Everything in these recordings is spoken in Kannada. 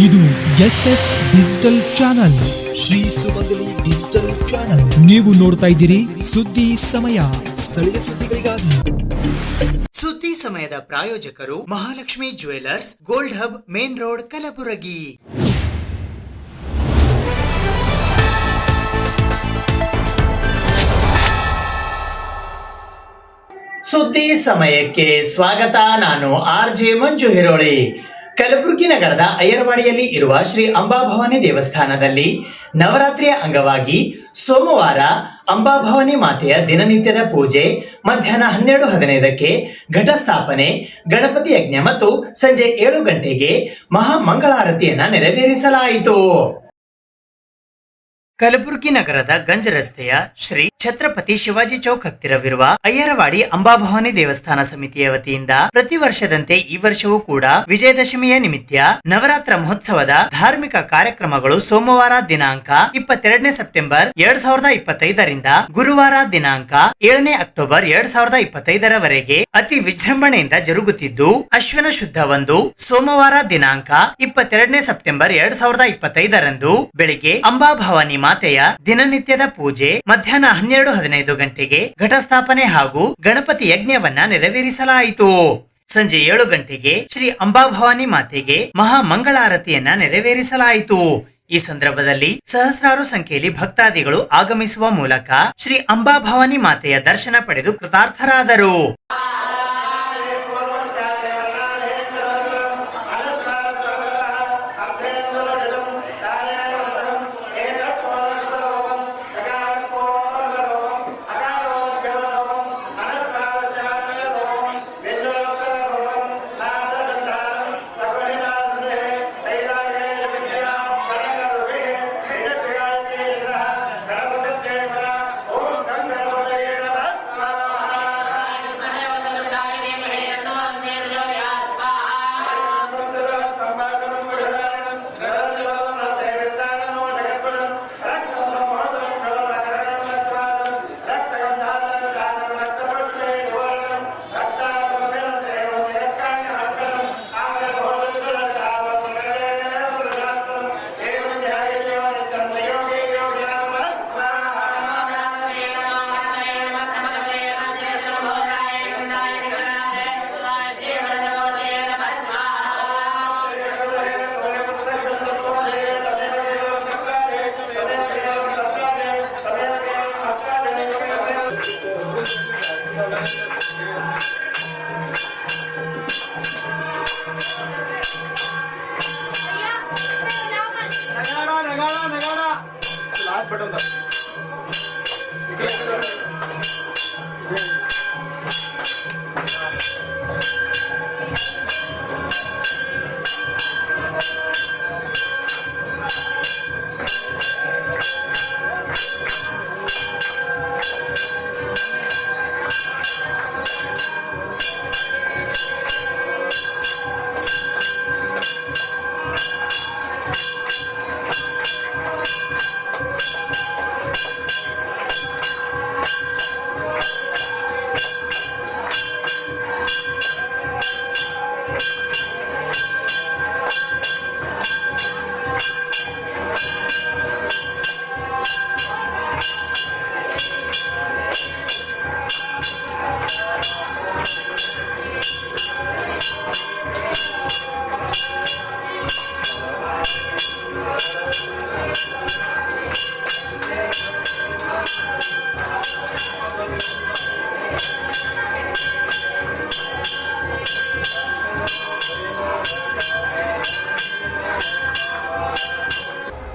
ಇದು SS ಡಿಜಿಟಲ್ ಚಾನಲ್, ಶ್ರೀ ಸುಮಂಗಲಿ ಡಿಜಿಟಲ್ ಚಾನಲ್. ನೀವು ನೋಡ್ತಾ ಇದ್ದೀರಿ ಸುದ್ದಿ ಸಮಯ, ಸ್ಥಳೀಯ ಸುದ್ದಿಗಳಿಗಾಗಿ. ಸುದ್ದಿ ಸಮಯದ ಪ್ರಾಯೋಜಕರು Mahalakshmi jewellers, gold hub, main road, Kalaburagi. ಸುದ್ದಿ ಸಮಯಕ್ಕೆ ಸ್ವಾಗತ. ನಾನು RJ ಮಂಜು ಹಿರೋಳಿ. ಕಲಬುರಗಿ ನಗರದ ಅಯ್ಯರವಾಡಿಯಲ್ಲಿ ಇರುವ ಶ್ರೀ ಅಂಬಾಭವಾನಿ ದೇವಸ್ಥಾನದಲ್ಲಿ ನವರಾತ್ರಿಯ ಅಂಗವಾಗಿ ಸೋಮವಾರ ಅಂಬಾಭವಾನಿ ಮಾತೆಯ ದಿನನಿತ್ಯದ ಪೂಜೆ ಮಧ್ಯಾಹ್ನ 12:15ಕ್ಕೆ ಘಟಸ್ಥಾಪನೆ, ಗಣಪತಿ ಯಜ್ಞ ಮತ್ತು ಸಂಜೆ 7 ಗಂಟೆಗೆ ಮಹಾ ಮಂಗಳಾರತಿಯನ್ನ ನೆರವೇರಿಸಲಾಯಿತು. ಕಲಬುರಗಿ ನಗರದ ಗಂಜ್ ರಸ್ತೆಯ ಶ್ರೀ ಛತ್ರಪತಿ ಶಿವಾಜಿ ಚೌಕ್ ಹತ್ತಿರವಿರುವ ಅಯ್ಯರವಾಡಿ ಅಂಬಾಭವಾನಿ ದೇವಸ್ಥಾನ ಸಮಿತಿಯ ವತಿಯಿಂದ ಪ್ರತಿ ವರ್ಷದಂತೆ ಈ ವರ್ಷವೂ ಕೂಡ ವಿಜಯದಶಮಿಯ ನಿಮಿತ್ತ ನವರಾತ್ರ ಮಹೋತ್ಸವದ ಧಾರ್ಮಿಕ ಕಾರ್ಯಕ್ರಮಗಳು ಸೋಮವಾರ ದಿನಾಂಕ 22 ಸೆಪ್ಟೆಂಬರ್ 2025ರಿಂದ ಗುರುವಾರ ದಿನಾಂಕ 7 ಅಕ್ಟೋಬರ್ 2025ರವರೆಗೆ ಅತಿ ವಿಜೃಂಭಣೆಯಿಂದ ಜರುಗುತ್ತಿದ್ದು, ಅಶ್ವಿನ ಶುದ್ಧ 1 ಸೋಮವಾರ ದಿನಾಂಕ 22 ಸೆಪ್ಟೆಂಬರ್ 2025ರಂದು ಬೆಳಿಗ್ಗೆ ಅಂಬಾಭವಾನಿ ಮಾತೆಯ ದಿನನಿತ್ಯದ ಪೂಜೆ ಮಧ್ಯಾಹ್ನ 12:15 ಗಂಟೆಗೆ ಘಟಸ್ಥಾಪನೆ ಹಾಗೂ ಗಣಪತಿ ಯಜ್ಞವನ್ನ ನೆರವೇರಿಸಲಾಯಿತು. ಸಂಜೆ 7 ಗಂಟೆಗೆ ಶ್ರೀ ಅಂಬಾಭವಾನಿ ಮಾತೆಗೆ ಮಹಾ ಮಂಗಳಾರತಿಯನ್ನ ನೆರವೇರಿಸಲಾಯಿತು. ಈ ಸಂದರ್ಭದಲ್ಲಿ ಸಹಸ್ರಾರು ಸಂಖ್ಯೆಯಲ್ಲಿ ಭಕ್ತಾದಿಗಳು ಆಗಮಿಸುವ ಮೂಲಕ ಶ್ರೀ ಅಂಬಾಭವಾನಿ ಮಾತೆಯ ದರ್ಶನ ಪಡೆದು ಕೃತಾರ್ಥರಾದರು.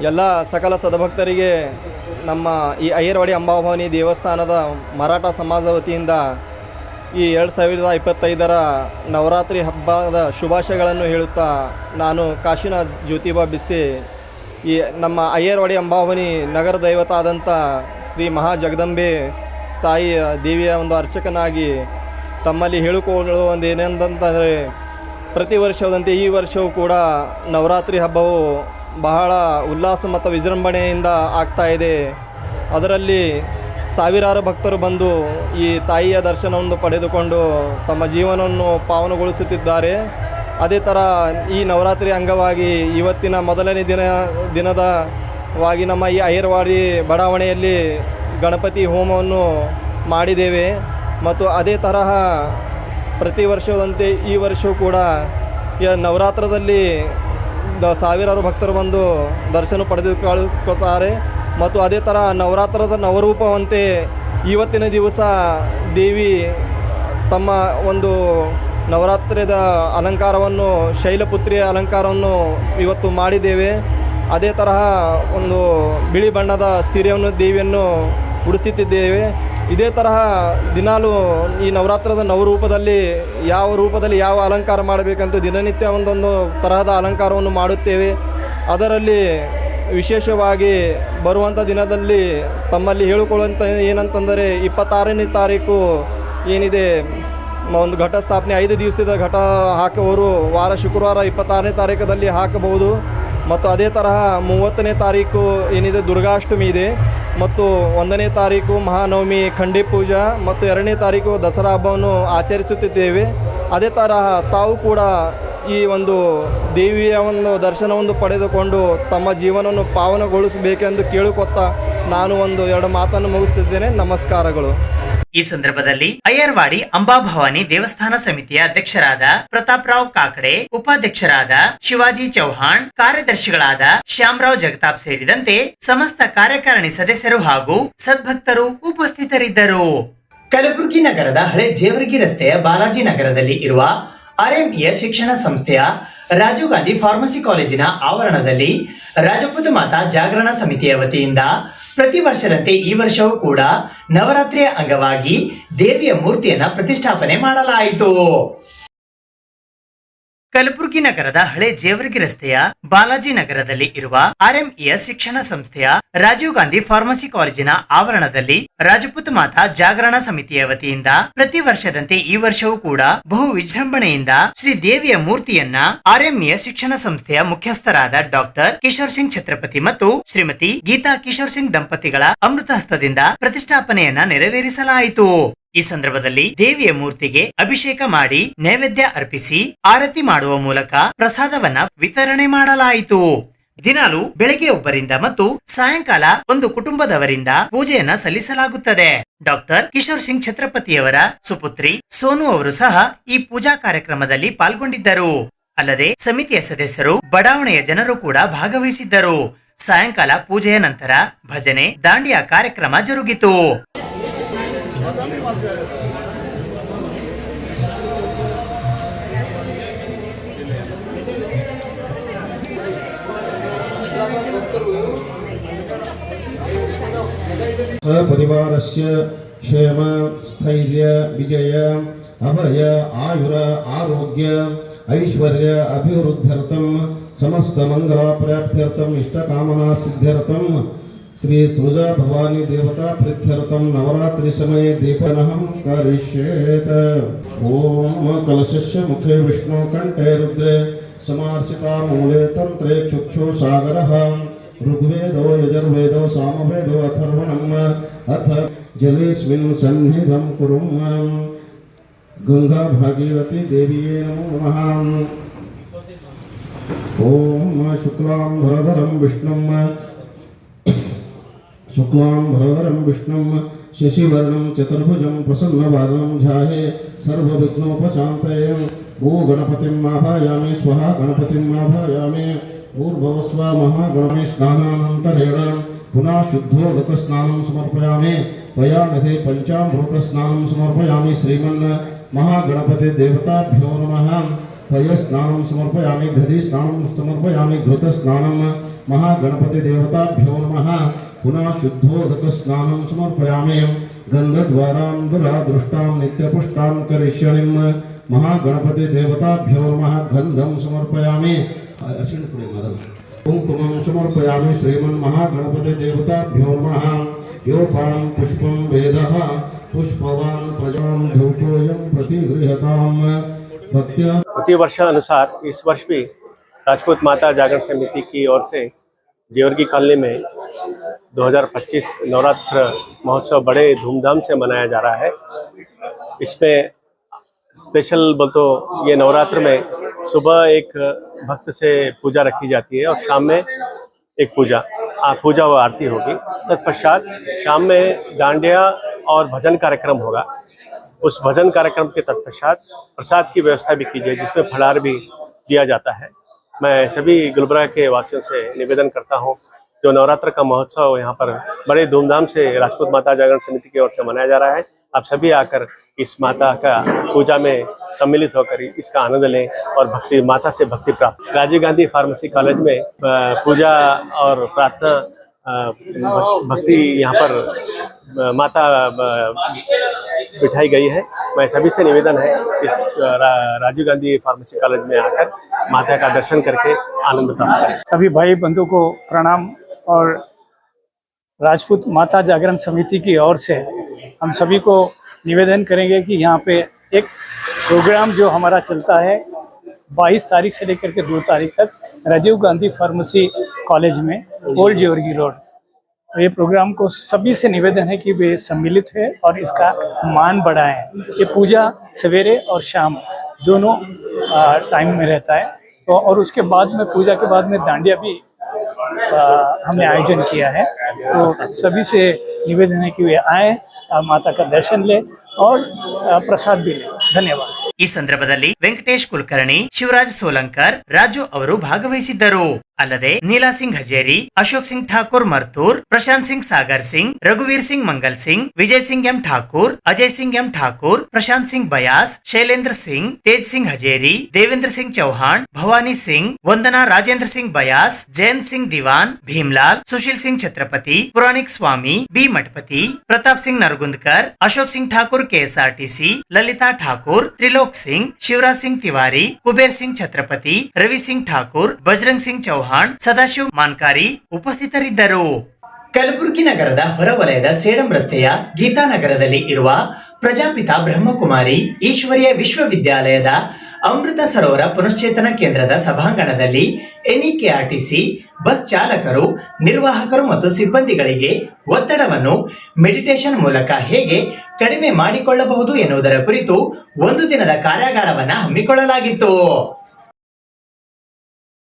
ಎಲ್ಲ ಸಕಲ ಸದ್ಭಕ್ತರಿಗೆ ನಮ್ಮ ಈ ಅಯ್ಯರವಾಡಿ ಅಂಬಾಭವಾನಿ ದೇವಸ್ಥಾನದ ಮರಾಠ ಸಮಾಜ ವತಿಯಿಂದ ಈ 2025ರ ನವರಾತ್ರಿ ಹಬ್ಬದ ಶುಭಾಶಯಗಳನ್ನು ಹೇಳುತ್ತಾ, ನಾನು ಕಾಶಿನಾಥ್ ಜ್ಯೋತಿಬಾ ಬಿಸ್ಸೆ ಈ ನಮ್ಮ ಅಯ್ಯರವಾಡಿ ಅಂಬಾಭವಾನಿ ನಗರ ದೈವತ ಆದಂಥ ಶ್ರೀ ಮಹಾ ಜಗದಂಬೆ ತಾಯಿಯ ದೇವಿಯ ಒಂದು ಅರ್ಚಕನಾಗಿ ತಮ್ಮಲ್ಲಿ ಹೇಳಿಕೊಳ್ಳುವ ಒಂದು ಏನೆಂತಂದರೆ, ಪ್ರತಿ ವರ್ಷದಂತೆ ಈ ವರ್ಷವೂ ಕೂಡ ನವರಾತ್ರಿ ಹಬ್ಬವು ಬಹಳ ಉಲ್ಲಾಸ ಮತ್ತು ವಿಜೃಂಭಣೆಯಿಂದ ಆಗ್ತಾ ಇದೆ. ಅದರಲ್ಲಿ ಸಾವಿರಾರು ಭಕ್ತರು ಬಂದು ಈ ತಾಯಿಯ ದರ್ಶನವನ್ನು ಪಡೆದುಕೊಂಡು ತಮ್ಮ ಜೀವನವನ್ನು ಪಾವನಗೊಳಿಸುತ್ತಿದ್ದಾರೆ. ಅದೇ ಥರ ಈ ನವರಾತ್ರಿ ಅಂಗವಾಗಿ ಇವತ್ತಿನ ಮೊದಲನೇ ದಿನದವಾಗಿ ನಮ್ಮ ಈ ಅಯ್ಯರವಾಡಿ ಬಡಾವಣೆಯಲ್ಲಿ ಗಣಪತಿ ಹೋಮವನ್ನು ಮಾಡಿದ್ದೇವೆ. ಮತ್ತು ಅದೇ ತರಹ ಪ್ರತಿ ವರ್ಷದಂತೆ ಈ ವರ್ಷವೂ ಕೂಡ ನವರಾತ್ರದಲ್ಲಿ ಸಾವಿರಾರು ಭಕ್ತರು ಬಂದು ದರ್ಶನ ಪಡೆದುಕೊಳ್ಳುತ್ತಾರೆ. ಮತ್ತು ಅದೇ ಥರ ನವರಾತ್ರದ ನವರೂಪವಂತೆ ಇವತ್ತಿನ ದಿವಸ ದೇವಿ ತಮ್ಮ ಒಂದು ನವರಾತ್ರಿದ ಅಲಂಕಾರವನ್ನು ಶೈಲಪುತ್ರಿಯ ಅಲಂಕಾರವನ್ನು ಇವತ್ತು ಮಾಡಿದ್ದೇವೆ. ಅದೇ ತರಹ ಒಂದು ಬಿಳಿ ಬಣ್ಣದ ಸೀರೆಯನ್ನು ದೇವಿಯನ್ನು ಉಡಿಸುತ್ತಿದ್ದೇವೆ. ಇದೇ ತರಹ ದಿನಾಲೂ ಈ ನವರಾತ್ರದ ನವರೂಪದಲ್ಲಿ ಯಾವ ಅಲಂಕಾರ ಮಾಡಬೇಕಂತ ದಿನನಿತ್ಯ ಒಂದೊಂದು ತರಹದ ಅಲಂಕಾರವನ್ನು ಮಾಡುತ್ತೇವೆ. ಅದರಲ್ಲಿ ವಿಶೇಷವಾಗಿ ಬರುವಂಥ ದಿನದಲ್ಲಿ ತಮ್ಮಲ್ಲಿ ಹೇಳಿಕೊಳ್ಳುವಂಥ ಏನಂತಂದರೆ 26ನೇ ತಾರೀಕು ಏನಿದೆ ಒಂದು ಘಟ ಸ್ಥಾಪನೆ 5 ದಿವಸದ ಘಟ ಹಾಕುವವರು ಶುಕ್ರವಾರ 26ನೇ ತಾರೀಕದಲ್ಲಿ ಹಾಕಬಹುದು. ಮತ್ತು ಅದೇ ತರಹ 30ನೇ ತಾರೀಕು ಏನಿದೆ ದುರ್ಗಾಷ್ಟಮಿ ಇದೆ. ಮತ್ತು 1ನೇ ತಾರೀಕು ಮಹಾನವಮಿ ಖಂಡಿ ಪೂಜಾ ಮತ್ತು 2ನೇ ತಾರೀಕು ದಸರಾ ಹಬ್ಬವನ್ನು ಆಚರಿಸುತ್ತಿದ್ದೇವೆ. ಅದೇ ತರಹ ತಾವು ಕೂಡ ಈ ಒಂದು ದೇವಿಯ ಒಂದು ದರ್ಶನವನ್ನು ಪಡೆದುಕೊಂಡು ತಮ್ಮ ಜೀವನವನ್ನು ಪಾವನಗೊಳಿಸಬೇಕೆಂದು ಕೇಳಿಕೊತ್ತಾ ನಾನು 2 ಮಾತನ್ನು ಮುಗಿಸುತ್ತಿದ್ದೇನೆ. ನಮಸ್ಕಾರಗಳು. ಈ ಸಂದರ್ಭದಲ್ಲಿ ಅಯ್ಯರವಾಡಿ ಅಂಬಾಭವಾನಿ ದೇವಸ್ಥಾನ ಸಮಿತಿಯ ಅಧ್ಯಕ್ಷರಾದ ಪ್ರತಾಪ್ ರಾವ್ ಕಾಕಡೆ, ಉಪಾಧ್ಯಕ್ಷರಾದ ಶಿವಾಜಿ ಚೌಹಾಣ್, ಕಾರ್ಯದರ್ಶಿಗಳಾದ ಶ್ಯಾಮರಾವ್ ಜಗತಾಪ್ ಸೇರಿದಂತೆ ಸಮಸ್ತ ಕಾರ್ಯಕಾರಿಣಿ ಸದಸ್ಯರು ಹಾಗೂ ಸದ್ಭಕ್ತರು ಉಪಸ್ಥಿತರಿದ್ದರು. ಕಲಬುರಗಿ ನಗರದ ಹಳೆ ಜೇವರ್ಗಿ ರಸ್ತೆಯ ಬಾಲಾಜಿ ನಗರದಲ್ಲಿ ಇರುವ RMES ಶಿಕ್ಷಣ ಸಂಸ್ಥೆಯ ರಾಜೀವ್ ಗಾಂಧಿ ಫಾರ್ಮಸಿ ಕಾಲೇಜಿನ ಆವರಣದಲ್ಲಿ ರಾಜಪೂತ ಮಾತಾ ಜಾಗರಣ ಸಮಿತಿಯ ವತಿಯಿಂದ ಪ್ರತಿ ವರ್ಷದಂತೆ ಈ ವರ್ಷವೂ ಕೂಡ ನವರಾತ್ರಿಯ ಅಂಗವಾಗಿ ದೇವಿಯ ಮೂರ್ತಿಯನ್ನ ಪ್ರತಿಷ್ಠಾಪನೆ ಮಾಡಲಾಯಿತು. ಕಲಬುರಗಿ ನಗರದ ಹಳೆ ಜೇವರ್ಗಿ ರಸ್ತೆಯ ಬಾಲಾಜಿ ನಗರದಲ್ಲಿ ಇರುವ RMES ಶಿಕ್ಷಣ ಸಂಸ್ಥೆಯ ರಾಜೀವ್ ಗಾಂಧಿ ಫಾರ್ಮಸಿ ಕಾಲೇಜಿನ ಆವರಣದಲ್ಲಿ ರಾಜಪೂತ ಮಾತಾ ಜಾಗರಣ ಸಮಿತಿಯ ವತಿಯಿಂದ ಪ್ರತಿ ವರ್ಷದಂತೆ ಈ ವರ್ಷವೂ ಕೂಡ ಬಹು ವಿಜೃಂಭಣೆಯಿಂದ ಶ್ರೀ ದೇವಿಯ ಮೂರ್ತಿಯನ್ನ RMES ಶಿಕ್ಷಣ ಸಂಸ್ಥೆಯ ಮುಖ್ಯಸ್ಥರಾದ ಡಾಕ್ಟರ್ ಕಿಶೋರ್ ಸಿಂಗ್ ಛತ್ರಪತಿ ಮತ್ತು ಶ್ರೀಮತಿ ಗೀತಾ ಕಿಶೋರ್ ಸಿಂಗ್ ದಂಪತಿಗಳ ಅಮೃತ ಹಸ್ತದಿಂದ ಪ್ರತಿಷ್ಠಾಪನೆಯನ್ನ ನೆರವೇರಿಸಲಾಯಿತು. ಈ ಸಂದರ್ಭದಲ್ಲಿ ದೇವಿಯ ಮೂರ್ತಿಗೆ ಅಭಿಷೇಕ ಮಾಡಿ ನೈವೇದ್ಯ ಅರ್ಪಿಸಿ ಆರತಿ ಮಾಡುವ ಮೂಲಕ ಪ್ರಸಾದವನ್ನ ವಿತರಣೆ ಮಾಡಲಾಯಿತು. ದಿನಾಲು ಬೆಳಗ್ಗೆ ಒಬ್ಬರಿಂದ ಮತ್ತು ಸಾಯಂಕಾಲ ಒಂದು ಕುಟುಂಬದವರಿಂದ ಪೂಜೆಯನ್ನ ಸಲ್ಲಿಸಲಾಗುತ್ತದೆ. ಡಾಕ್ಟರ್ ಕಿಶೋರ್ ಸಿಂಗ್ ಛತ್ರಪತಿಯವರ ಸುಪುತ್ರಿ ಸೋನು ಅವರು ಸಹ ಈ ಪೂಜಾ ಕಾರ್ಯಕ್ರಮದಲ್ಲಿ ಪಾಲ್ಗೊಂಡಿದ್ದರು. ಅಲ್ಲದೆ ಸಮಿತಿಯ ಸದಸ್ಯರು, ಬಡಾವಣೆಯ ಜನರು ಕೂಡ ಭಾಗವಹಿಸಿದ್ದರು. ಸಾಯಂಕಾಲ ಪೂಜೆಯ ನಂತರ ಭಜನೆ, ದಾಂಡಿಯಾ ಕಾರ್ಯಕ್ರಮ ಜರುಗಿತು. परिवारस्य क्षेम स्थैर्य विजय अभय आयुर आरोग्य ऐश्वर्य अभिवृद्ध्यर्थं समस्त मंगल प्राप्त्यर्थं इष्टकामना सिद्ध्यर्थं श्री तुळजा भवानी देवता प्रीत्यर्थं नवरात्रि समये दीपनहं करिष्येत. ओम कलशस्य मुखे विष्णु कंठे रुद्रे समार्शिता मूले तंत्रे चुक्षु सागरः ऋग्वेदो यजुर्वेदो सामवेदो अथर्वणम् अथ जलेस्मिन् सन्निधं कुरुम. गंगा भागीरथी देवीये नमो नमः. ओम शुक्लां भरधरं विष्णुं शशिवर्णं चतुर्भुजं प्रसन्नवदनं ध्याये सर्वविघ्नोपशान्तये. भू गणपतिं आवाहयामि स्वहा गणपतिं आवाहयामि. भूर्भुवस्व महागणपति स्नानानन्तरेण पुनः शुद्धोदकस्नानं समर्पयामि. पयानिधे पञ्चामृतस्नानं समर्पयामि. श्रीमन् महागणपति देवताभ्यो नमः. पयस्नानं समर्पयामि. दधि स्नानं समर्पयामि. घृतस्नानं महागणपति देवताभ्यो नमः. पुनः शुद्धोदकस्नानं समर्पयामि. गन्धद्वारां दृष्टां नित्यपुष्टां करिष्यणिं महागणपति देवताभ्यो नमः. गन्धं समर्पयामि. कुंकुमं समर्पयामि. श्रीमन् महागणपति देवताभ्यो नमः. योपां पुष्पं वेदः पुष्पवान् प्रजां धूपोऽयं प्रतिगृह्यतां भक्त्या. प्रति वर्ष अनुसार इस वर्ष भी राजपूत माता जागरण समिति की ओर से जेवरगी कॉलोनी में 2025 नवरात्र महोत्सव बड़े धूमधाम से मनाया जा रहा है. इसमें स्पेशल बोल तो ये नवरात्र में सुबह एक भक्त से पूजा रखी जाती है और शाम में एक पूजा व आरती होगी। तत्पश्चात शाम में डांडिया और भजन कार्यक्रम होगा। उस भजन कार्यक्रम के तत्पश्चात प्रसाद की व्यवस्था भी की जाए, जिसमें फलाहार भी दिया जाता है। मैं सभी गुलबर्गा के वासियों से निवेदन करता हूँ, जो नवरात्र का महोत्सव यहाँ पर बड़े धूमधाम से राजपूत माता जागरण समिति की ओर से मनाया जा रहा है, आप सभी आकर इस माता का पूजा में सम्मिलित होकर इसका आनंद लें और भक्ति माता से भक्ति प्राप्त। राजीव गांधी फार्मेसी कॉलेज में पूजा और प्रार्थना भक्ति यहाँ पर माता बिठाई गई है। मैं सभी से निवेदन है इस राजीव गांधी फार्मेसी कॉलेज में आकर माता का दर्शन करके आनंद प्राप्त करें। सभी भाई बंधु को प्रणाम। और राजपूत माता जागरण समिति की ओर से हम सभी को निवेदन करेंगे कि यहाँ पे एक प्रोग्राम जो हमारा चलता है 22 तारीख से लेकर के 2 तारीख तक राजीव गांधी फार्मेसी कॉलेज में ओल्ड जेवर्गी रोड, तो ये प्रोग्राम को सभी से निवेदन है कि वे सम्मिलित है और इसका मान बढ़ाएं। ये पूजा सवेरे और शाम दोनों टाइम में रहता है। तो और उसके बाद में पूजा के बाद में डांडिया भी हमने आयोजन किया है। तो सभी से निवेदन है कि वे आए, माता का दर्शन ले और प्रसाद भी ले। धन्यवाद। ಈ ಸಂದರ್ಭದಲ್ಲಿ ವೆಂಕಟೇಶ್ ಕುಲಕರ್ಣಿ, ಶಿವರಾಜ್ ಸೋಲಂಕರ್, ರಾಜು ಅವರು ಭಾಗವಹಿಸಿದ್ದರು. ಅಲ್ಲದೆ ನೀಲಾ ಸಿಂಗ್ ಹಜೇರಿ, ಅಶೋಕ್ ಸಿಂಗ್ ಠಾಕೂರ್ ಮರ್ತೂರ್, ಪ್ರಶಾಂತ್ ಸಿಂಗ್ ಸಾಗರ್ ಸಿಂಗ್, ರಘುವೀರ್ Singh Mangal Singh, Vijay Singh M Thakur, Ajay Singh M Thakur, Prashant Singh Bayas, Shailendra Singh, Tej Singh Hajeri, Devendra Singh Chauhan, Bhavani Singh, Vandana Rajendra Singh Bayas, Jayant Singh Diwan, Bhimlal, Sushil Singh Chhatrapati, Puranik Swami, B Mathapati, Pratap Singh Naragundkar, Ashok Singh Thakur KSRTC, Lalita Thakur, Trilok Singh, Shivraj Singh Tiwari, Kuber Singh Chhatrapati, Ravi Singh Thakur, Bajrang Singh Chauhan, Sadashiv ಮಾನ್ಕಾರಿ ಉಪಸ್ಥಿತರಿದ್ದರು. ಕಲಬುರಗಿ ನಗರದ ಹೊರವಲಯದ ಸೇಡಂ ರಸ್ತೆಯ ಗೀತಾನಗರದಲ್ಲಿ ಇರುವ ಪ್ರಜಾಪಿತ ಬ್ರಹ್ಮಕುಮಾರಿ ಈಶ್ವರ್ಯ ವಿಶ್ವವಿದ್ಯಾಲಯದ ಅಮೃತ ಸರೋವರ ಪುನಶ್ಚೇತನ ಕೇಂದ್ರದ ಸಭಾಂಗಣದಲ್ಲಿ ಎನ್ಇಕೆಆರ್ಟಿಸಿ ಬಸ್ ಚಾಲಕರು, ನಿರ್ವಾಹಕರು ಮತ್ತು ಸಿಬ್ಬಂದಿಗಳಿಗೆ ಒತ್ತಡವನ್ನು ಮೆಡಿಟೇಷನ್ ಮೂಲಕ ಹೇಗೆ ಕಡಿಮೆ ಮಾಡಿಕೊಳ್ಳಬಹುದು ಎನ್ನುವುದರ ಕುರಿತು 1 ದಿನದ ಕಾರ್ಯಾಗಾರವನ್ನು ಹಮ್ಮಿಕೊಳ್ಳಲಾಗಿತ್ತು.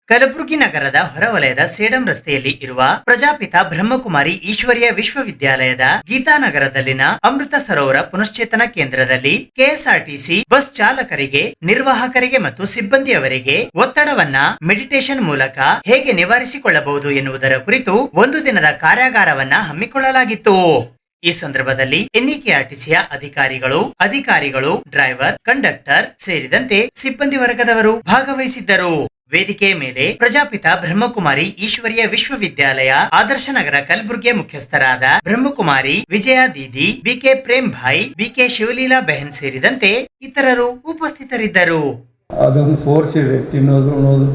ಕಲಬುರಗಿ ನಗರದ ಹೊರವಲಯದ ಸೇಡಂ ರಸ್ತೆಯಲ್ಲಿ ಇರುವ ಪ್ರಜಾಪಿತ ಬ್ರಹ್ಮಕುಮಾರಿ ಈಶ್ವರ್ಯ ವಿಶ್ವವಿದ್ಯಾಲಯದ ಗೀತಾನಗರದಲ್ಲಿನ ಅಮೃತ ಸರೋವರ ಪುನಶ್ಚೇತನ ಕೇಂದ್ರದಲ್ಲಿ ಕೆಎಸ್ಆರ್ಟಿಸಿ ಬಸ್ ಚಾಲಕರಿಗೆ, ನಿರ್ವಾಹಕರಿಗೆ ಮತ್ತು ಸಿಬ್ಬಂದಿಯವರಿಗೆ ಒತ್ತಡವನ್ನ ಮೆಡಿಟೇಷನ್ ಮೂಲಕ ಹೇಗೆ ನಿವಾರಿಸಿಕೊಳ್ಳಬಹುದು ಎನ್ನುವುದರ ಕುರಿತು 1 ದಿನದ ಕಾರ್ಯಾಗಾರವನ್ನ ಹಮ್ಮಿಕೊಳ್ಳಲಾಗಿತ್ತು. ಈ ಸಂದರ್ಭದಲ್ಲಿ ಎನ್ಇಕೆಆರ್ಟಿಸಿಯ ಅಧಿಕಾರಿಗಳು, ಡ್ರೈವರ್, ಕಂಡಕ್ಟರ್ ಸೇರಿದಂತೆ ಸಿಬ್ಬಂದಿ ವರ್ಗದವರು ಭಾಗವಹಿಸಿದ್ದರು. ವೇದಿಕೆಯ ಮೇಲೆ ಪ್ರಜಾಪಿತ ಬ್ರಹ್ಮಕುಮಾರಿ ಈಶ್ವರ್ಯ ವಿಶ್ವವಿದ್ಯಾಲಯ ಆದರ್ಶ ನಗರ ಕಲಬುರ್ಗಿಯ ಮುಖ್ಯಸ್ಥರಾದ ಬ್ರಹ್ಮಕುಮಾರಿ ವಿಜಯ ದೀದಿ, ಬಿಕೆ ಪ್ರೇಮ್ ಭಾಯ್, ಬಿಕೆ ಶಿವಲೀಲಾ ಬೆಹನ್ ಸೇರಿದಂತೆ ಇತರರು ಉಪಸ್ಥಿತರಿದ್ದರು. ಅದೊಂದು ಫೋರ್ಸ್ ಇದೆ, ತಿನ್ನೋದು, ಉಣೋದು,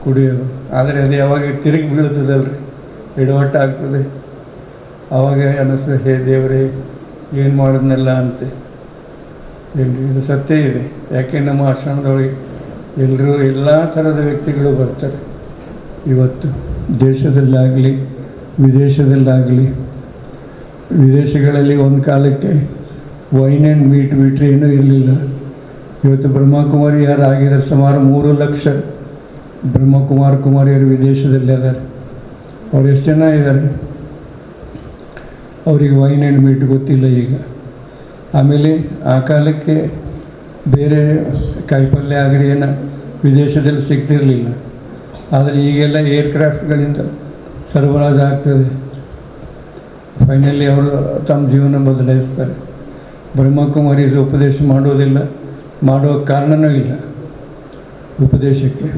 ಕುಡಿಯೋದು. ಆದರೆ ಅದು ಯಾವಾಗ ತಿರುಗಿ ಬೀಳ್ತದಲ್ರಿ, ಎಡವಟ್ಟಾಗ್ತದೆ. ಆವಾಗ ಅನ್ನಿಸ್ತದೆ, ಹೇ ದೇವರೇ ಏನು ಮಾಡಿದ್ನೆಲ್ಲ ಅಂತ. ಇದು ಸತ್ಯ ಇದೆ. ಯಾಕೆ ನಮ್ಮ ಆಶ್ರಮದೊಳಗೆ ಎಲ್ಲರೂ ಎಲ್ಲ ಥರದ ವ್ಯಕ್ತಿಗಳು ಬರ್ತಾರೆ. ಇವತ್ತು ದೇಶದಲ್ಲಾಗಲಿ ವಿದೇಶದಲ್ಲಾಗಲಿ, ವಿದೇಶಗಳಲ್ಲಿ ಒಂದು ಕಾಲಕ್ಕೆ ವೈನ್ ಆ್ಯಂಡ್ ಮೀಟ್ ಬಿಟ್ಟರೆ ಏನೂ ಇರಲಿಲ್ಲ. ಇವತ್ತು ಬ್ರಹ್ಮಕುಮಾರಿ ಯಾರು ಆಗಿದ್ದಾರೆ, ಸುಮಾರು 3 ಲಕ್ಷ ಕುಮಾರಿಯರು ವಿದೇಶದಲ್ಲಿ ಇದ್ದಾರೆ. ಅವ್ರು ಎಷ್ಟು ಜನ ಇದ್ದಾರೆ, ಅವರಿಗೆ ವೈನ್ ಆ್ಯಂಡ್ ಮೀಟ್ ಗೊತ್ತಿಲ್ಲ ಈಗ. ಆಮೇಲೆ ಆ ಕಾಲಕ್ಕೆ ಬೇರೆ ಕಾಯಿಪಲ್ಯ ಆಗಲಿ ಏನೋ ವಿದೇಶದಲ್ಲಿ ಸಿಗ್ತಿರಲಿಲ್ಲ. ಆದರೆ ಈಗೆಲ್ಲ ಏರ್ಕ್ರಾಫ್ಟ್ಗಳಿಂದ ಸರಬರಾಜು ಆಗ್ತದೆ. ಫೈನಲಿ ಅವರು ತಮ್ಮ ಜೀವನ ಬದಲಾಯಿಸ್ತಾರೆ. ಬ್ರಹ್ಮಕುಮಾರೀಸ್ ಉಪದೇಶ ಮಾಡೋದಿಲ್ಲ, ಮಾಡೋ ಕಾರಣವೂ ಇಲ್ಲ.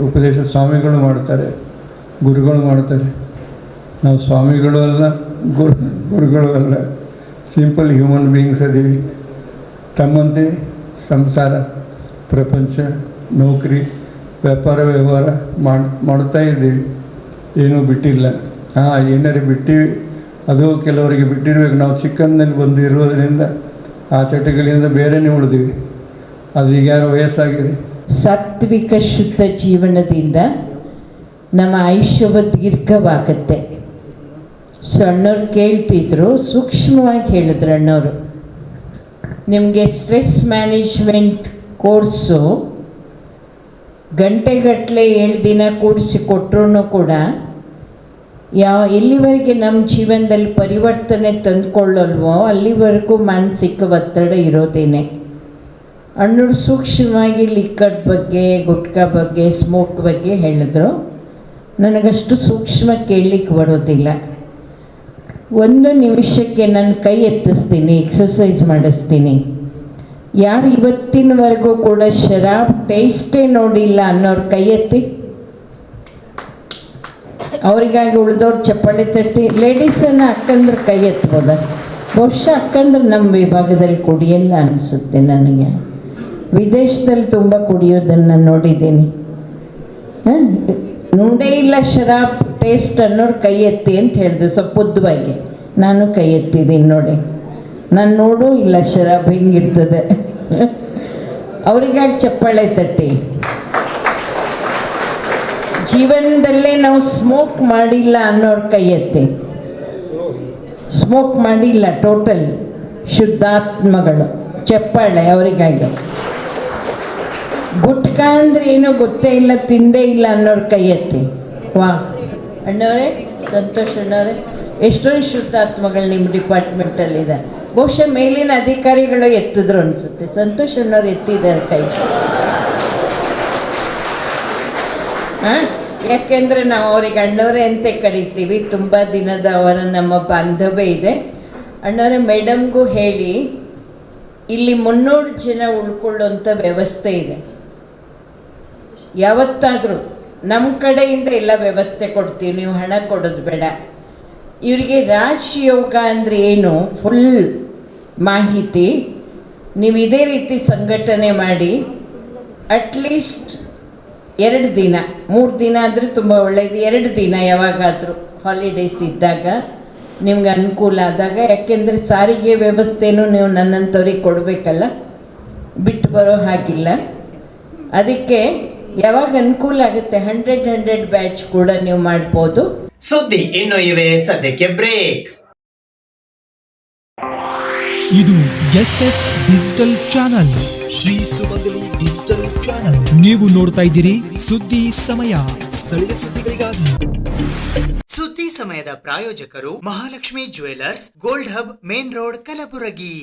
ಉಪದೇಶ ಸ್ವಾಮಿಗಳು ಮಾಡ್ತಾರೆ, ಗುರುಗಳು ಮಾಡ್ತಾರೆ. ನಾವು ಸ್ವಾಮಿಗಳು ಅಲ್ಲ, ಗುರುಗಳು ಅಲ್ಲ, ಸಿಂಪಲ್ ಹ್ಯೂಮನ್ ಬೀಯಿಂಗ್ಸ್ ಅದೀವಿ. ತಮ್ಮಂತೆ ಸಂಸಾರ, ಪ್ರಪಂಚ, ನೌಕರಿ, ವ್ಯಾಪಾರ ವ್ಯವಹಾರ ಮಾಡ್ತಾ ಇದ್ದೀವಿ. ಏನೂ ಬಿಟ್ಟಿಲ್ಲ. ಏನಾರು ಬಿಟ್ಟಿವಿ, ಅದು ಕೆಲವರಿಗೆ ಬಿಟ್ಟಿರ್ಬೇಕು. ನಾವು ಚಿಕ್ಕಂದಲ್ಲಿ ಬಂದು ಇರೋದರಿಂದ ಆ ಚಟಗಳಿಂದ ಬೇರೆನೇ ಉಳಿದೀವಿ. ಅದು ಈಗ ಯಾರು ವಯಸ್ಸಾಗಿದೆ. ಸಾತ್ವಿಕ ಶುದ್ಧ ಜೀವನದಿಂದ ನಮ್ಮ ಆಯುಷ್ಯವ ದೀರ್ಘವಾಗುತ್ತೆ. ಅಣ್ಣವ್ರು ಕೇಳ್ತಿದ್ರು, ಸೂಕ್ಷ್ಮವಾಗಿ ಹೇಳಿದ್ರು ಅಣ್ಣವರು. ನಿಮಗೆ ಸ್ಟ್ರೆಸ್ ಮ್ಯಾನೇಜ್ಮೆಂಟ್ ಕೋರ್ಸು ಗಂಟೆಗಟ್ಟಲೆ 7 ದಿನ ಕೂಡಿಸಿ ಕೊಟ್ಟರು ಕೂಡ ಎಲ್ಲಿವರೆಗೆ ನಮ್ಮ ಜೀವನದಲ್ಲಿ ಪರಿವರ್ತನೆ ತಂದುಕೊಳ್ಳಲ್ವೋ ಅಲ್ಲಿವರೆಗೂ ಮಾನಸಿಕ ಒತ್ತಡ ಇರೋದೇನೆ. ಅಣ್ಣರು ಸೂಕ್ಷ್ಮವಾಗಿ ಲಿಕ್ಕರ್ ಬಗ್ಗೆ, ಗುಟ್ಕಾ ಬಗ್ಗೆ, ಸ್ಮೋಕ್ ಬಗ್ಗೆ ಹೇಳಿದ್ರು. ನನಗಷ್ಟು ಸೂಕ್ಷ್ಮ ಕೇಳಲಿಕ್ಕೆ ಬರೋದಿಲ್ಲ. 1 ನಿಮಿಷಕ್ಕೆ ನಾನು ಕೈ ಎತ್ತಿಸ್ತೀನಿ, ಎಕ್ಸಸೈಸ್ ಮಾಡಿಸ್ತೀನಿ. ಯಾರು ಇವತ್ತಿನವರೆಗೂ ಕೂಡ ಶರಾಬ್ ಟೇಸ್ಟೇ ನೋಡಿಲ್ಲ ಅನ್ನೋರು ಕೈ ಎತ್ತಿ. ಅವರಿಗಾಗಿ ಉಳಿದವ್ರು ಚಪ್ಪಾಳೆ ತಟ್ಟಿ. ಲೇಡೀಸನ್ನು ಅಕ್ಕಂದ್ರೆ ಕೈ ಎತ್ಬೋದ? ಬಹುಶಃ ಅಕ್ಕಂದ್ರೆ ನಮ್ಮ ವಿಭಾಗದಲ್ಲಿ ಕುಡಿಯಲ್ಲ ಅನಿಸುತ್ತೆ ನನಗೆ. ವಿದೇಶದಲ್ಲಿ ತುಂಬ ಕುಡಿಯೋದನ್ನು ನೋಡಿದ್ದೀನಿ. ನೋಡೇ ಇಲ್ಲ ಶರಾಬ್ ಟೇಸ್ಟ್ ಅನ್ನೋರು ಕೈ ಎತ್ತಿ ಅಂತ ಹೇಳಿದ್ರು ಸ್ವಲ್ಪ ಉದ್ದವಾಗಿ. ನಾನು ಕೈ ಎತ್ತಿದ್ದೀನಿ ನೋಡಿ. ನಾನು ನೋಡೂ ಇಲ್ಲ ಶರಾಬ್ ಹೆಂಗಿರ್ತದೆ. ಅವರಿಗಾಗಿ ಚಪ್ಪಾಳೆ ತಟ್ಟಿ. ಜೀವನದಲ್ಲೇ ನಾವು ಸ್ಮೋಕ್ ಮಾಡಿಲ್ಲ ಅನ್ನೋರು ಕೈ ಎತ್ತಿ. ಸ್ಮೋಕ್ ಮಾಡಿಲ್ಲ ಟೋಟಲ್ ಶುದ್ಧಾತ್ಮಗಳು. ಚಪ್ಪಾಳೆ ಅವರಿಗಾಗಿ. ಗುಟ್ಕಾ ಅಂದರೆ ಏನೋ ಗೊತ್ತೇ ಇಲ್ಲ, ತಿಂದೇ ಇಲ್ಲ ಅನ್ನೋರು ಕೈ ಎತ್ತಿ. ವಾ ಅಣ್ಣವರೇ, ಸಂತೋಷ್ ಅಣ್ಣವರೇ, ಎಷ್ಟೊಂದು ಶುದ್ಧಾತ್ಮಗಳು ನಿಮ್ಮ ಡಿಪಾರ್ಟ್ಮೆಂಟಲ್ಲಿದೆ. ಬಹುಶಃ ಮೇಲಿನ ಅಧಿಕಾರಿಗಳು ಎತ್ತಿದ್ರು ಅನಿಸುತ್ತೆ. ಸಂತೋಷ್ ಅಣ್ಣವ್ರು ಎತ್ತಿದ್ದಾರೆ ಕೈ. ಯಾಕೆಂದರೆ ನಾವು ಅವ್ರಿಗೆ ಅಣ್ಣವರೇ ಅಂತ ಕರಿತೀವಿ. ತುಂಬ ದಿನದ ಅವರ ನಮ್ಮ ಬಾಂಧವ್ಯ ಇದೆ. ಅಣ್ಣವರೇ, ಮೇಡಮ್ಗೂ ಹೇಳಿ ಇಲ್ಲಿ 300 ಜನ ಉಳ್ಕೊಳ್ಳೋಂಥ ವ್ಯವಸ್ಥೆ ಇದೆ. ಯಾವತ್ತಾದರೂ ನಮ್ಮ ಕಡೆಯಿಂದ ಎಲ್ಲ ವ್ಯವಸ್ಥೆ ಕೊಡ್ತೀವಿ, ನೀವು ಹಣ ಕೊಡೋದು ಬೇಡ. ಇವರಿಗೆ ರಾಜಯೋಗ ಅಂದರೆ ಏನು ಫುಲ್ ಮಾಹಿತಿ ನೀವು ಇದೇ ರೀತಿ ಸಂಘಟನೆ ಮಾಡಿ ಅಟ್ಲೀಸ್ಟ್ 2 ದಿನ 3 ದಿನ ಆದರೆ ತುಂಬ ಒಳ್ಳೆಯದು. 2 ದಿನ ಯಾವಾಗಾದರೂ ಹಾಲಿಡೇಸ್ ಇದ್ದಾಗ ನಿಮ್ಗೆ ಅನುಕೂಲ ಆದಾಗ. ಯಾಕೆಂದರೆ ಸಾರಿಗೆ ವ್ಯವಸ್ಥೆನೂ ನೀವು ನನ್ನಂಥವ್ರಿಗೆ ಕೊಡಬೇಕಲ್ಲ, ಬಿಟ್ಟು ಬರೋ ಹಾಗಿಲ್ಲ. ಅದಕ್ಕೆ ಯಾವಾಗ ಅನುಕೂಲ ಆಗುತ್ತೆ 100 ಬ್ಯಾಚ್ ಕೂಡ ನೀವು ಮಾಡ್ಬೋದು. ಸುದ್ದಿ ಇನ್ನು ಇವೆ, ಸದ್ಯಕ್ಕೆ ಬ್ರೇಕ್. ಇದು SS ಡಿಜಿಟಲ್ ಚಾನಲ್, ಶ್ರೀ ಸುಮಂಗಲಿ ಡಿಜಿಟಲ್ ಚಾನಲ್. ನೀವು ನೋಡ್ತಾ ಇದ್ದೀರಿ ಸುದ್ದಿ ಸಮಯ, ಸ್ಥಳೀಯ ಸುದ್ದಿಗಳಿಗಾಗಿ. ಸುದ್ದಿ ಸಮಯದ ಪ್ರಾಯೋಜಕರು Mahalakshmi jewellers, gold hub, main road, Kalaburagi.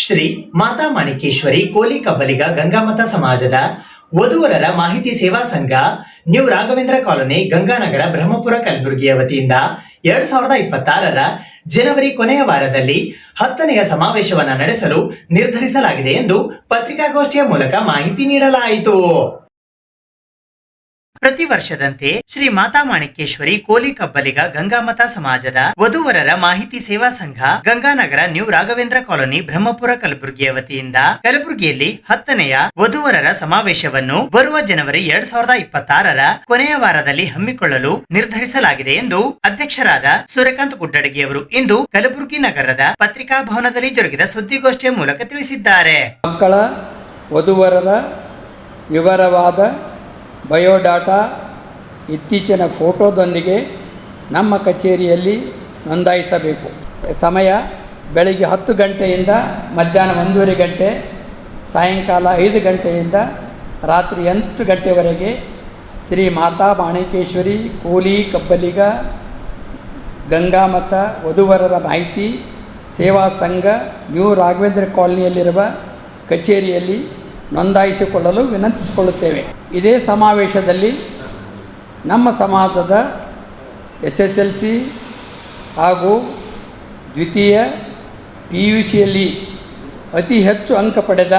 Shri Mata Manikeshwari Koli Kabbaliga Gangamata ಸಮಾಜದ ವಧುವರರ ಮಾಹಿತಿ ಸೇವಾ ಸಂಘ, ನ್ಯೂ ರಾಘವೇಂದ್ರ ಕಾಲೋನಿ, ಗಂಗಾನಗರ, ಬ್ರಹ್ಮಪುರ, ಕಲಬುರಗಿಯ ವತಿಯಿಂದ 2026ರ ಜನವರಿ ಕೊನೆಯ ವಾರದಲ್ಲಿ 10ನೆಯ ಸಮಾವೇಶವನ್ನು ನಡೆಸಲು ನಿರ್ಧರಿಸಲಾಗಿದೆ ಎಂದು ಪತ್ರಿಕಾಗೋಷ್ಠಿಯ ಮೂಲಕ ಮಾಹಿತಿ ನೀಡಲಾಯಿತು. ಪ್ರತಿ ವರ್ಷದಂತೆ ಶ್ರೀ ಮಾತಾ ಮಾಣಿಕೇಶ್ವರಿ ಕೋಲಿ ಕಬ್ಬಲಿಗ ಗಂಗಾಮತ ಸಮಾಜದ ವಧುವರರ ಮಾಹಿತಿ ಸೇವಾ ಸಂಘ, ಗಂಗಾನಗರ, ನ್ಯೂ ರಾಘವೇಂದ್ರ ಕಾಲೋನಿ, ಬ್ರಹ್ಮಪುರ, ಕಲಬುರಗಿಯ ವತಿಯಿಂದ ಕಲಬುರಗಿಯಲ್ಲಿ 10ನೆಯ ವಧುವರರ ಸಮಾವೇಶವನ್ನು ಬರುವ ಜನವರಿ 2026ರ ಕೊನೆಯ ವಾರದಲ್ಲಿ ಹಮ್ಮಿಕೊಳ್ಳಲು ನಿರ್ಧರಿಸಲಾಗಿದೆ ಎಂದು ಅಧ್ಯಕ್ಷರಾದ ಸೂರ್ಯಕಾಂತ್ ಗುಡ್ಡಡಗಿಯವರು ಇಂದು ಕಲಬುರಗಿ ನಗರದ ಪತ್ರಿಕಾ ಭವನದಲ್ಲಿ ಜರುಗಿದ ಸುದ್ದಿಗೋಷ್ಠಿಯ ಮೂಲಕ ತಿಳಿಸಿದ್ದಾರೆ. ಮಕ್ಕಳ ವಧುವರರ ವಿವರವಾದ ಬಯೋಡಾಟಾ ಇತ್ತೀಚಿನ ಫೋಟೋದೊಂದಿಗೆ ನಮ್ಮ ಕಚೇರಿಯಲ್ಲಿ ನೋಂದಾಯಿಸಬೇಕು. ಸಮಯ ಬೆಳಗ್ಗೆ 10 ಗಂಟೆಯಿಂದ ಮಧ್ಯಾಹ್ನ 1:30 ಗಂಟೆ, ಸಾಯಂಕಾಲ 5 ಗಂಟೆಯಿಂದ ರಾತ್ರಿ 8 ಗಂಟೆವರೆಗೆ ಶ್ರೀ ಮಾತಾ ಮಾಣಿಕೇಶ್ವರಿ ಕೋಲಿ ಕಬ್ಬಲಿಗ ಗಂಗಾಮತ ವಧುವರರ ಮಾಹಿತಿ ಸೇವಾ ಸಂಘ, ನ್ಯೂ ರಾಘವೇಂದ್ರ ಕಾಲೋನಿಯಲ್ಲಿರುವ ಕಚೇರಿಯಲ್ಲಿ ನೋಂದಾಯಿಸಿಕೊಳ್ಳಲು ವಿನಂತಿಸಿಕೊಳ್ಳುತ್ತೇವೆ. ಇದೇ ಸಮಾವೇಶದಲ್ಲಿ ನಮ್ಮ ಸಮಾಜದ SSLC ಹಾಗೂ ದ್ವಿತೀಯ PUCಯಲ್ಲಿ ಅತಿ ಹೆಚ್ಚು ಅಂಕ ಪಡೆದ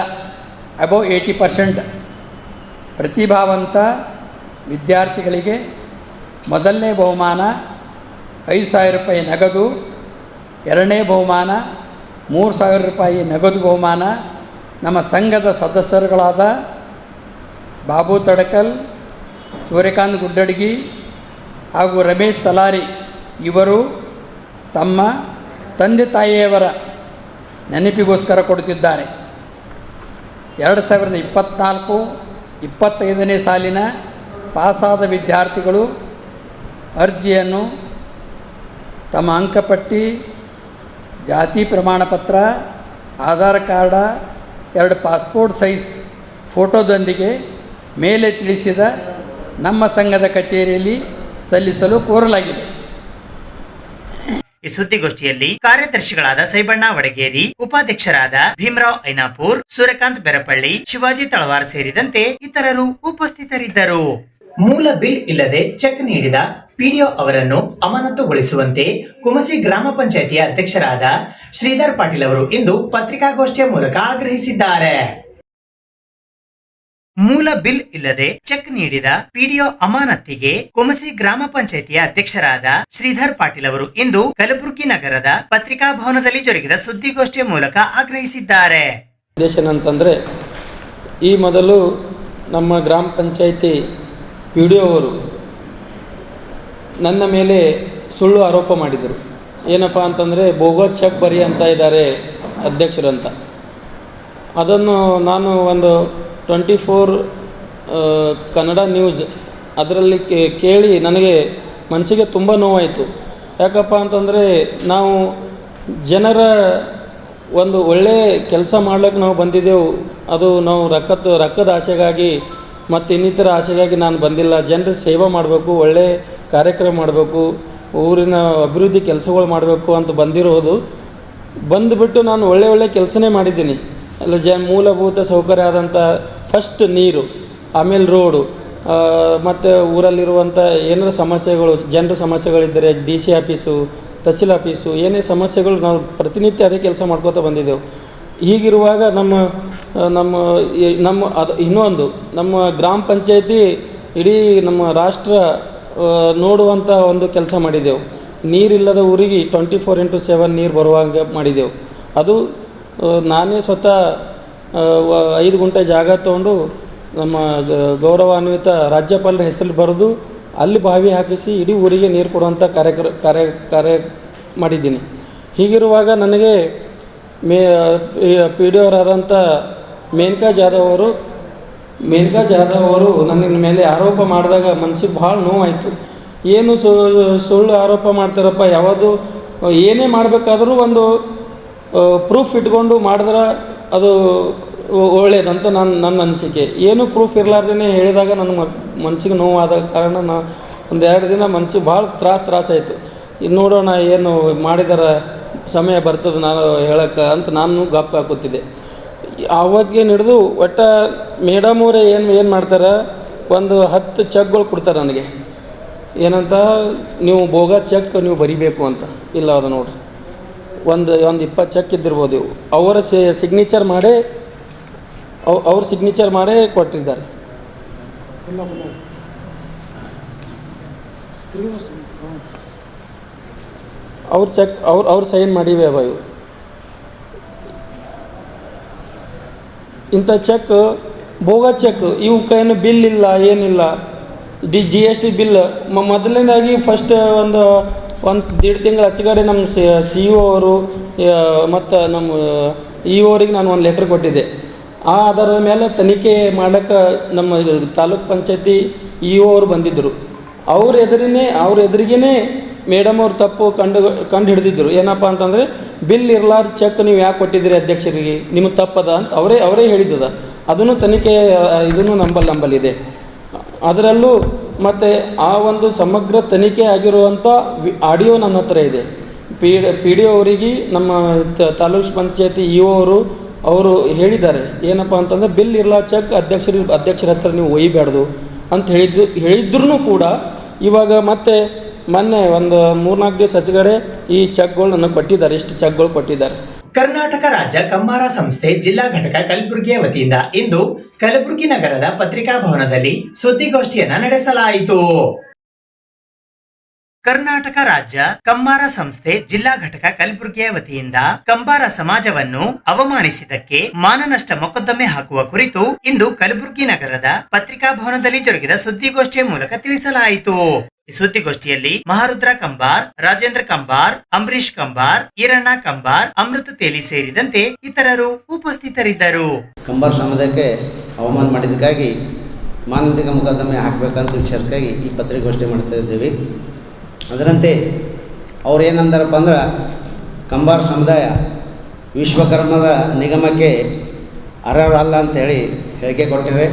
ಅಬೌವ್ 80% ಪ್ರತಿಭಾವಂತ ವಿದ್ಯಾರ್ಥಿಗಳಿಗೆ ಮೊದಲನೇ ಬಹುಮಾನ 5,000 ರೂಪಾಯಿ ನಗದು, ಎರಡನೇ ಬಹುಮಾನ 3,000 ರೂಪಾಯಿ ನಗದು ಬಹುಮಾನ ನಮ್ಮ ಸಂಘದ ಸದಸ್ಯರುಗಳಾದ ಬಾಬು ತಡಕಲ್, ಸೂರ್ಯಕಾಂತ್ ಗುಡ್ಡಡ್ಗಿ ಹಾಗೂ ರಮೇಶ್ ತಲಾರಿ ಇವರು ತಮ್ಮ ತಂದೆ ತಾಯಿಯವರ ನೆನಪಿಗೋಸ್ಕರ ಕೊಡುತ್ತಿದ್ದಾರೆ. 2024-25ನೇ ಸಾಲಿನ ಪಾಸಾದ ವಿದ್ಯಾರ್ಥಿಗಳು ಅರ್ಜಿಯನ್ನು ತಮ್ಮ ಅಂಕಪಟ್ಟಿ ಜಾತಿ ಪ್ರಮಾಣ ಪತ್ರ, ಆಧಾರ್ ಕಾರ್ಡ, 2 ಪಾಸ್ಪೋರ್ಟ್ ಸೈಜ್ ಫೋಟೋದೊಂದಿಗೆ ಮೇಲೆ ತಿಳಿಸಿದ ನಮ್ಮ ಸಂಘದ ಕಚೇರಿಯಲ್ಲಿ ಸಲ್ಲಿಸಲು ಕೋರಲಾಗಿದೆ. ಈ ಸುದ್ದಿಗೋಷ್ಠಿಯಲ್ಲಿ ಕಾರ್ಯದರ್ಶಿಗಳಾದ ಸೈಬಣ್ಣ ವಡಗೇರಿ, ಉಪಾಧ್ಯಕ್ಷರಾದ ಭೀಮರಾವ್ ಐನಾಪುರ್, ಸೂರ್ಯಕಾಂತ್ ಬೆರಪಳ್ಳಿ, ಶಿವಾಜಿ ತಳವಾರ್ ಸೇರಿದಂತೆ ಇತರರು ಉಪಸ್ಥಿತರಿದ್ದರು. ಮೂಲ ಬಿಲ್ ಇಲ್ಲದೆ ಚೆಕ್ ನೀಡಿದ ಪಿಡಿಒ ಅವರನ್ನು ಅಮಾನತುಗೊಳಿಸುವಂತೆ ಕುಮಸಿ ಗ್ರಾಮ ಪಂಚಾಯಿತಿಯ ಅಧ್ಯಕ್ಷರಾದ ಶ್ರೀಧರ್ ಪಾಟೀಲ್ ಅವರು ಇಂದು ಪತ್ರಿಕಾಗೋಷ್ಠಿಯ ಮೂಲಕ ಆಗ್ರಹಿಸಿದ್ದಾರೆ. ಮೂಲ ಬಿಲ್ ಇಲ್ಲದೆ ಚೆಕ್ ನೀಡಿದ ಪಿಡಿಒ ಅಮಾನತಿಗೆ ಕುಮಸಿ ಗ್ರಾಮ ಪಂಚಾಯಿತಿಯ ಅಧ್ಯಕ್ಷರಾದ ಶ್ರೀಧರ್ ಪಾಟೀಲ್ ಅವರು ಇಂದು ಕಲಬುರಗಿ ನಗರದ ಪತ್ರಿಕಾ ಭವನದಲ್ಲಿ ಜರುಗಿದ ಸುದ್ದಿಗೋಷ್ಠಿಯ ಮೂಲಕ ಆಗ್ರಹಿಸಿದ್ದಾರೆ. ಅಂತಂದ್ರೆ ಈ ಮೊದಲು ನಮ್ಮ ಗ್ರಾಮ ಪಂಚಾಯಿತಿ ಪಿಡಿಒ ಅವರು ನನ್ನ ಮೇಲೆ ಸುಳ್ಳು ಆರೋಪ ಮಾಡಿದರು. ಏನಪ್ಪ ಅಂತಂದರೆ ಬೋಗಸ್ ಚೆಕ್ ಬರಿ ಅಂತ ಇದ್ದಾರೆ ಅಧ್ಯಕ್ಷರು ಅಂತ. ಅದನ್ನು ನಾನು ಒಂದು 24 ಕನ್ನಡ ನ್ಯೂಸ್ ಅದರಲ್ಲಿ ಕೇಳಿ ನನಗೆ ಮನಸ್ಸಿಗೆ ತುಂಬ ನೋವಾಯಿತು. ಯಾಕಪ್ಪ ಅಂತಂದರೆ ನಾವು ಜನರ ಒಂದು ಒಳ್ಳೆಯ ಕೆಲಸ ಮಾಡ್ಲಿಕ್ಕೆ ನಾವು ಬಂದಿದ್ದೆವು. ಅದು ನಾವು ರೊಕ್ಕದ ಆಸೆಗಾಗಿ ಮತ್ತು ಇನ್ನಿತರ ಆಸೆಗಾಗಿ ನಾನು ಬಂದಿಲ್ಲ. ಜನರ ಸೇವೆ ಮಾಡಬೇಕು, ಒಳ್ಳೆಯ ಕಾರ್ಯಕ್ರಮ ಮಾಡಬೇಕು, ಊರಿನ ಅಭಿವೃದ್ಧಿ ಕೆಲಸಗಳು ಮಾಡಬೇಕು ಅಂತ ಬಂದಿರೋದು. ಬಂದುಬಿಟ್ಟು ನಾನು ಒಳ್ಳೆ ಕೆಲಸನೇ ಮಾಡಿದ್ದೀನಿ. ಅಲ್ಲ ಮೂಲಭೂತ ಸೌಕರ್ಯ ಆದಂಥ ಫಸ್ಟ್ ನೀರು, ಆಮೇಲೆ ರೋಡು, ಮತ್ತು ಊರಲ್ಲಿರುವಂಥ ಏನಾರ ಸಮಸ್ಯೆಗಳು, ಜನರ ಸಮಸ್ಯೆಗಳಿದ್ದರೆ DC ಆಫೀಸು, ತಹಸೀಲ್ ಆಫೀಸು, ಏನೇ ಸಮಸ್ಯೆಗಳು ನಾವು ಪ್ರತಿನಿತ್ಯ ಅದೇ ಕೆಲಸ ಮಾಡ್ಕೋತಾ ಬಂದಿದ್ದೆವು. ಹೀಗಿರುವಾಗ ನಮ್ಮ ಅದು ಇನ್ನೊಂದು ನಮ್ಮ ಗ್ರಾಮ ಪಂಚಾಯತಿ ಇಡೀ ನಮ್ಮ ರಾಷ್ಟ್ರ ನೋಡುವಂಥ ಒಂದು ಕೆಲಸ ಮಾಡಿದೆವು. ನೀರಿಲ್ಲದ ಊರಿಗೆ 24x7 ನೀರು ಬರುವಂಗೆ ಮಾಡಿದೆವು. ಅದು ನಾನೇ ಸ್ವತಃ 5 ಗುಂಟೆ ಜಾಗ ತೊಗೊಂಡು ನಮ್ಮ ಗೌರವಾನ್ವಿತ ರಾಜ್ಯಪಾಲರ ಹೆಸರು ಬರೆದು ಅಲ್ಲಿ ಬಾವಿ ಹಾಕಿಸಿ ಇಡೀ ಊರಿಗೆ ನೀರು ಕೊಡುವಂಥ ಕಾರ್ಯ ಮಾಡಿದ್ದೀನಿ. ಹೀಗಿರುವಾಗ ನನಗೆ PDO ಅವರಾದಂಥ ಮೇನಕಾ ಜಾಧವ್ ಅವರು ನನ್ನ ಮೇಲೆ ಆರೋಪ ಮಾಡಿದಾಗ ಮನಸ್ಸಿಗೆ ಭಾಳ ನೋವಾಯಿತು. ಏನು ಸುಳ್ಳು ಆರೋಪ ಮಾಡ್ತಾರಪ್ಪ, ಯಾವುದು ಏನೇ ಮಾಡಬೇಕಾದ್ರೂ ಒಂದು ಪ್ರೂಫ್ ಇಟ್ಕೊಂಡು ಮಾಡಿದ್ರೆ ಅದು ಒಳ್ಳೆಯದಂತ ನನ್ನ ಅನಿಸಿಕೆ. ಏನು ಪ್ರೂಫ್ ಇರಲಾರ್ದೇ ಹೇಳಿದಾಗ ನನ್ನ ಮನಸ್ಸಿಗೆ ನೋವಾದ ಕಾರಣ ಒಂದೆರಡು ದಿನ ಮನಸ್ಸಿಗೆ ಭಾಳ ತ್ರಾಸಾಯಿತು. ಇದು ನೋಡೋಣ ಏನು ಮಾಡಿದಾರ, ಸಮಯ ಬರ್ತದೆ ನಾನು ಹೇಳೋಕ್ಕೆ ಅಂತ ನಾನು ಗಪ್ ಹಾಕುತ್ತಿದ್ದೆ. ಆವಾಗೇ ಹಿಡಿದು ಒಟ್ಟು ಮೇಡಮ್ ಅವರೇ ಏನು ಮಾಡ್ತಾರೆ, ಒಂದು 10 ಚೆಕ್ಗಳು ಕೊಡ್ತಾರೆ ನನಗೆ. ಏನಂತ, ನೀವು ಬೋಗಸ್ ಚೆಕ್ ನೀವು ಬರಿಬೇಕು ಅಂತ. ಇಲ್ಲ ಅದು ನೋಡ್ರಿ, ಒಂದು 20 ಚೆಕ್ ಇದ್ದಿರ್ಬೋದು. ಅವರ ಸಿಗ್ನೇಚರ್ ಮಾಡೇ ಕೊಟ್ಟಿದ್ದಾರೆ. ಅವ್ರ ಚೆಕ್ ಅವ್ರು ಸೈನ್ ಮಾಡಿವೆ ಅವ. ಇವು ಇಂಥ ಚೆಕ್ ಬೋಗಸ್ ಚೆಕ್, ಇವಕ್ಕೇನು ಬಿಲ್ ಇಲ್ಲ, ಏನಿಲ್ಲ. GST ಬಿಲ್ ಮೊದಲನೇದಾಗಿ ಫಸ್ಟ್ ಒಂದು 1.5 ತಿಂಗಳ ಹಚ್ಚಗಡೆ ನಮ್ಮ CEO ಅವರು ಮತ್ತು ನಮ್ಮ EO ಅವರಿಗೆ ನಾನು ಒಂದು ಲೆಟ್ರ್ ಕೊಟ್ಟಿದ್ದೆ. ಅದರ ಮೇಲೆ ತನಿಖೆ ಮಾಡೋಕ್ಕೆ ನಮ್ಮ ತಾಲೂಕ್ ಪಂಚಾಯತಿ EO ಅವರು ಬಂದಿದ್ದರು. ಅವ್ರ ಎದುರಿಗೇ ಮೇಡಮ್ ಅವ್ರು ತಪ್ಪು ಕಂಡು ಹಿಡಿದಿದ್ದರು. ಏನಪ್ಪ ಅಂತಂದರೆ, ಬಿಲ್ ಇರಲಾರ ಚೆಕ್ ನೀವು ಯಾಕೆ ಕೊಟ್ಟಿದ್ದೀರಿ ಅಧ್ಯಕ್ಷರಿಗೆ, ನಿಮಗೆ ತಪ್ಪದ ಅಂತ ಅವರೇ ಹೇಳಿದ್ದದ. ಅದನ್ನು ತನಿಖೆ ಇದನ್ನು ನಂಬಲ್ಲಿದೆ. ಅದರಲ್ಲೂ ಮತ್ತು ಆ ಒಂದು ಸಮಗ್ರ ತನಿಖೆ ಆಗಿರುವಂಥ ಆಡಿಯೋ ನನ್ನ ಹತ್ರ ಇದೆ. PDO ಅವರಿಗೆ ನಮ್ಮ ತಾಲೂಕು ಪಂಚಾಯತಿ EO ಅವರು ಹೇಳಿದ್ದಾರೆ. ಏನಪ್ಪ ಅಂತಂದರೆ, ಬಿಲ್ ಇರಲಾರ ಚೆಕ್ ಅಧ್ಯಕ್ಷರ ಹತ್ರ ನೀವು ಒಯ್ಯಬೇಡ್ದು ಅಂತ ಹೇಳಿದ್ರೂ ಕೂಡ ಇವಾಗ ಮತ್ತೆ ಮೊನ್ನೆ ಒಂದು 3-4 ದಿವಸ ಹಚ್ಚಗಡೆ ಈ ಚೆಕ್ಗಳು ನನಗೆ ಕೊಟ್ಟಿದ್ದಾರೆ. ಇಷ್ಟು ಚೆಕ್ಗಳು ಕೊಟ್ಟಿದ್ದಾರೆ. ಕರ್ನಾಟಕ ರಾಜ್ಯ ಕಂಬಾರ ಸಂಸ್ಥೆ ಜಿಲ್ಲಾ ಘಟಕ ಕಲಬುರಗಿಯ ವತಿಯಿಂದ ಇಂದು ಕಲಬುರಗಿ ನಗರದ ಪತ್ರಿಕಾ ಭವನದಲ್ಲಿ ಸುದ್ದಿಗೋಷ್ಠಿಯನ್ನ ನಡೆಸಲಾಯಿತು. ಕರ್ನಾಟಕ ರಾಜ್ಯ ಕಂಬಾರ ಸಂಸ್ಥೆ ಜಿಲ್ಲಾ ಘಟಕ ಕಲಬುರಗಿಯ ವತಿಯಿಂದ ಕಂಬಾರ ಸಮಾಜವನ್ನು ಅವಮಾನಿಸಿದ್ದಕ್ಕೆ ಮಾನನಷ್ಟ ಮೊಕದ್ದಮೆ ಹಾಕುವ ಕುರಿತು ಇಂದು ಕಲಬುರಗಿ ನಗರದ ಪತ್ರಿಕಾ ಭವನದಲ್ಲಿ ಜರುಗಿದ ಸುದ್ದಿಗೋಷ್ಠಿಯ ಮೂಲಕ ತಿಳಿಸಲಾಯಿತು. ಈ ಸುದ್ದಿಗೋಷ್ಠಿಯಲ್ಲಿ ಮಹಾರುದ್ರ ಕಂಬಾರ್, ರಾಜೇಂದ್ರ ಕಂಬಾರ್, ಅಂಬರೀಶ್ ಕಂಬಾರ್, ಈರಣ್ಣ ಕಂಬಾರ್, ಅಮೃತ ತೇಲಿ ಸೇರಿದಂತೆ ಇತರರು ಉಪಸ್ಥಿತರಿದ್ದರು. ಕಂಬಾರ ಸಮಾಜಕ್ಕೆ ಅವಮಾನ ಮಾಡಿದ್ದಕ್ಕಾಗಿ ಮಾನನಷ್ಟ ಮೊಕದ್ದಮೆ ಹಾಕಬೇಕಂತ ವಿಚಾರಕ್ಕಾಗಿ ಈ ಪತ್ರಿಕಾಗೋಷ್ಠಿ ಮಾಡ್ತಾ ಇದ್ದೀವಿ. ಅದರಂತೆ ಅವ್ರು ಏನಂದಾರಪ್ಪ ಅಂದ್ರೆ, ಕಂಬಾರ ಸಮುದಾಯ ವಿಶ್ವಕರ್ಮದ ನಿಗಮಕ್ಕೆ ಅರ್ಹರಲ್ಲ ಅಂತ ಹೇಳಿ ಹೇಳಿಕೆ ಕೊಟ್ಟಿದ್ದಾರೆ.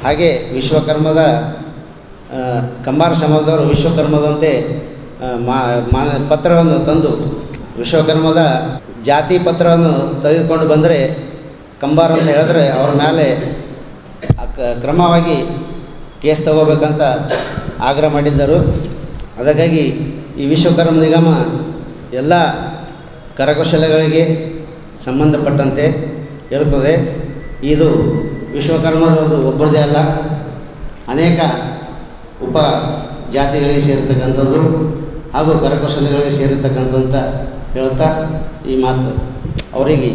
ಹಾಗೆ ವಿಶ್ವಕರ್ಮದ ಕಂಬಾರ ಸಮಾಜದವರು ವಿಶ್ವಕರ್ಮದಂತೆ ಪತ್ರವನ್ನು ತಂದು ವಿಶ್ವಕರ್ಮದ ಜಾತಿ ಪತ್ರವನ್ನು ತೆಗೆದುಕೊಂಡು ಬಂದರೆ ಕಂಬಾರ ಅಂತ ಹೇಳಿದ್ರೆ ಅವ್ರ ಮೇಲೆ ಕ್ರಮವಾಗಿ ಕೇಸ್ ತಗೋಬೇಕಂತ ಆಗ್ರಹ ಮಾಡಿದ್ದರು. ಅದಕ್ಕಾಗಿ ಈ ವಿಶ್ವಕರ್ಮ ನಿಗಮ ಎಲ್ಲ ಕರಕೌಶಲಗಳಿಗೆ ಸಂಬಂಧಪಟ್ಟಂತೆ ಇರುತ್ತದೆ. ಇದು ವಿಶ್ವಕರ್ಮದವರು ಒಬ್ಬರದೇ ಅಲ್ಲ, ಅನೇಕ ಉಪ ಜಾತಿಗಳಿಗೆ ಸೇರಿರ್ತಕ್ಕಂಥದ್ದು ಹಾಗೂ ಕರಕೌಶಲಗಳಿಗೆ ಸೇರಿರ್ತಕ್ಕಂಥ ಹೇಳುತ್ತಾ ಈ ಮಾತು ಅವರಿಗೆ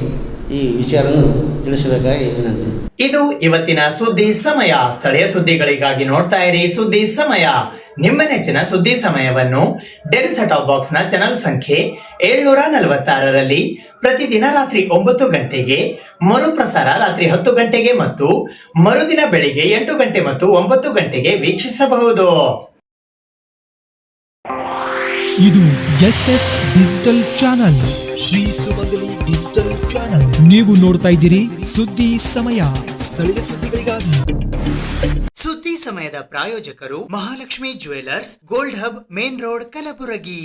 ಈ ವಿಚಾರವನ್ನು ತಿಳಿಸಬೇಕಾಗಿ ವಿನಂತಿ. ಇದು ಇವತ್ತಿನ ಸುದ್ದಿ ಸಮಯ. ಸ್ಥಳೀಯ ಸುದ್ದಿಗಳಿಗಾಗಿ ನೋಡ್ತಾ ಇರಿ ಸುದ್ದಿ ಸಮಯ. ನಿಮ್ಮ ನೆಚ್ಚಿನ ಸುದ್ದಿ ಸಮಯವನ್ನು ಡೆನ್ ಸೆಟಾಪ್ ಬಾಕ್ಸ್ ನ ಚಾನಲ್ ಸಂಖ್ಯೆ 746ರಲ್ಲಿ ಪ್ರತಿದಿನ ರಾತ್ರಿ 9 ಗಂಟೆಗೆ, ಮರುಪ್ರಸಾರ ರಾತ್ರಿ 10 ಗಂಟೆಗೆ ಮತ್ತು ಮರುದಿನ ಬೆಳಿಗ್ಗೆ 8 ಗಂಟೆ ಮತ್ತು 9 ಗಂಟೆಗೆ ವೀಕ್ಷಿಸಬಹುದು. ಇದು SS ಡಿಜಿಟಲ್ ಚಾನಲ್, ಶ್ರೀ ಸುಮಂಗಲಿ ಡಿಜಿಟಲ್ ಚಾನಲ್. ನೀವು ನೋಡ್ತಾ ಇದ್ದೀರಿ ಸುದ್ದಿ ಸಮಯ, ಸ್ಥಳೀಯ ಸುದ್ದಿಗಳಿಗಾಗಿ. ಸುದ್ದಿ ಸಮಯದ ಪ್ರಾಯೋಜಕರು Mahalakshmi jewellers, gold hub, main road, Kalaburagi.